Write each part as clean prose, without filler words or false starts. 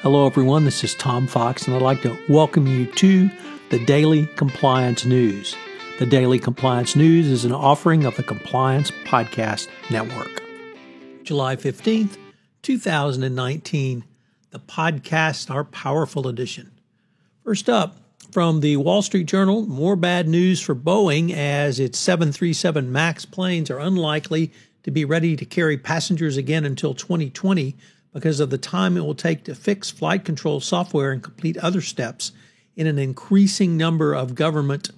Hello, everyone. This is Tom Fox, and I'd like to welcome you to the Daily Compliance News. The Daily Compliance News is an offering of the Compliance Podcast Network. July 15th, 2019, the podcast, our powerful edition. First up, from the Wall Street Journal, more bad news for Boeing as its 737 MAX planes are unlikely to be ready to carry passengers again until 2020 because of the time it will take to fix flight control software and complete other steps in an increasing number of government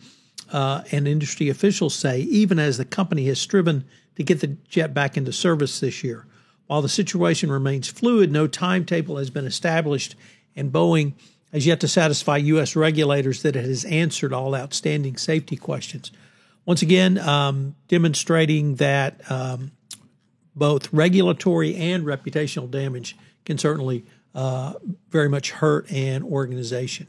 and industry officials say, even as the company has striven to get the jet back into service this year. While the situation remains fluid, no timetable has been established, and Boeing has yet to satisfy U.S. regulators that it has answered all outstanding safety questions. Once again, demonstrating that both regulatory and reputational damage can certainly very much hurt an organization.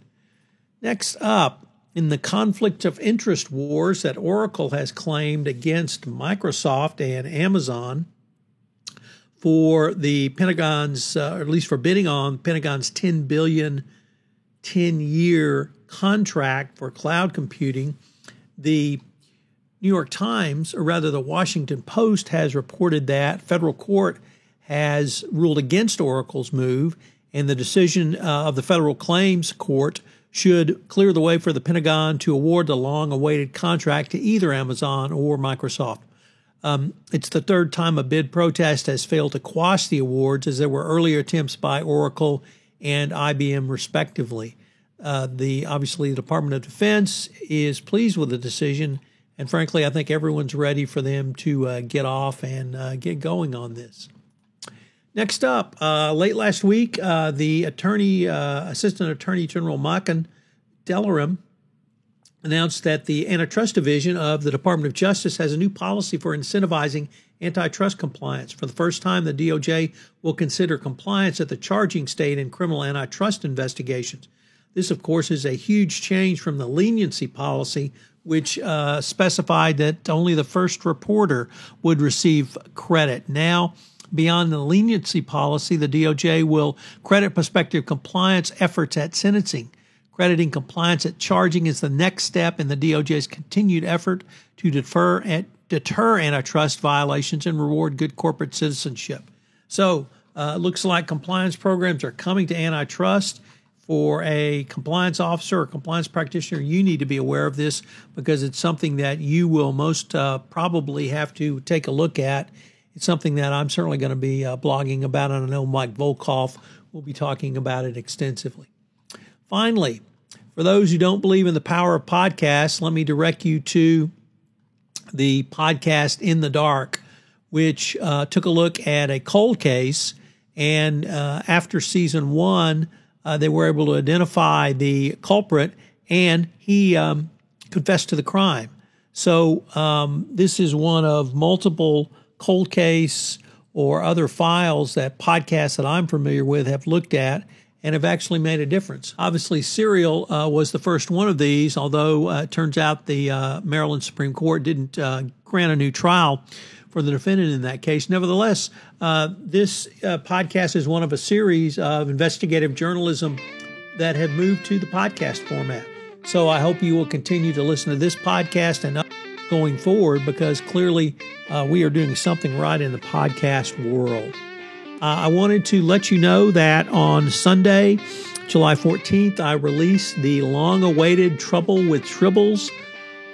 Next up, in the conflict of interest wars that Oracle has claimed against Microsoft and Amazon for the Pentagon's, or at least for bidding on Pentagon's $10 billion 10-year contract for cloud computing, the New York Times, or rather the Washington Post, has reported that federal court has ruled against Oracle's move, and the decision of the federal claims court should clear the way for the Pentagon to award the long-awaited contract to either Amazon or Microsoft. It's the third time a bid protest has failed to quash the awards, as there were earlier attempts by Oracle and IBM, respectively. Obviously, the Department of Defense is pleased with the decision, and frankly, I think everyone's ready for them to get off and get going on this. Next up, late last week, the Assistant Attorney General Makan Delaram announced that the Antitrust Division of the Department of Justice has a new policy for incentivizing antitrust compliance. For the first time, the DOJ will consider compliance at the charging state in criminal antitrust investigations. This, of course, is a huge change from the leniency policy, which specified that only the first reporter would receive credit. Now, beyond the leniency policy, the DOJ will credit prospective compliance efforts at sentencing. Crediting compliance at charging is the next step in the DOJ's continued effort to deter antitrust violations and reward good corporate citizenship. So it looks like compliance programs are coming to antitrust. For a compliance officer or compliance practitioner, you need to be aware of this because it's something that you will most probably have to take a look at. It's something that I'm certainly going to be blogging about, and I know Mike Volkov will be talking about it extensively. Finally, for those who don't believe in the power of podcasts, let me direct you to the podcast In the Dark, which took a look at a cold case, and after season one, they were able to identify the culprit, and he confessed to the crime. So this is one of multiple cold case or other files that podcasts that I'm familiar with have looked at and have actually made a difference. Obviously, Serial was the first one of these, although it turns out the Maryland Supreme Court didn't grant a new trial for the defendant in that case. Nevertheless, this podcast is one of a series of investigative journalism that have moved to the podcast format. So I hope you will continue to listen to this podcast and going forward, because clearly we are doing something right in the podcast world. I wanted to let you know that on Sunday, July 14th, I released the long-awaited Trouble with Tribbles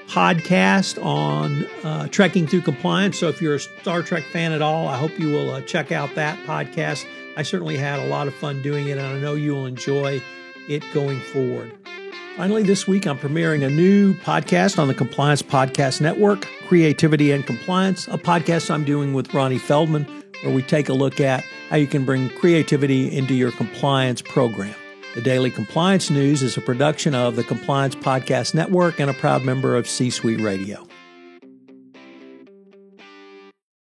podcast on trekking through compliance. So if you're a Star Trek fan at all, I hope you will check out that podcast. I certainly had a lot of fun doing it, and I know you will enjoy it going forward. Finally, this week, I'm premiering a new podcast on the Compliance Podcast Network, Creativity and Compliance, a podcast I'm doing with Ronnie Feldman, where we take a look at how you can bring creativity into your compliance program. The Daily Compliance News is a production of the Compliance Podcast Network and a proud member of C-Suite Radio.